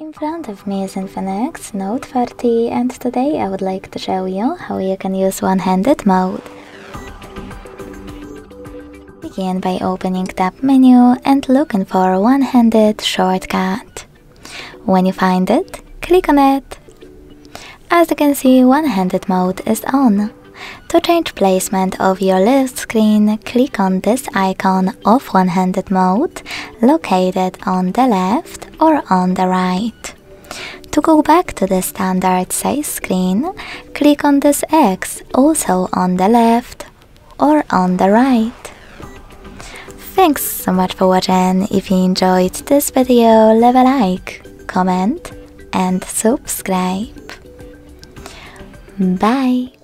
In front of me is INFINIX Note 30 and today I would like to show you how you can use one-handed mode. Begin by opening tab menu and looking for one-handed shortcut. When you find it, click on it. As you can see, one-handed mode is on. To change placement of your list screen, click on this icon of one-handed mode located on the left or on the right. To go back to the standard size screen, click on this X also on the left or on the right. Thanks so much for watching. If you enjoyed this video, leave a like, comment and subscribe. Bye!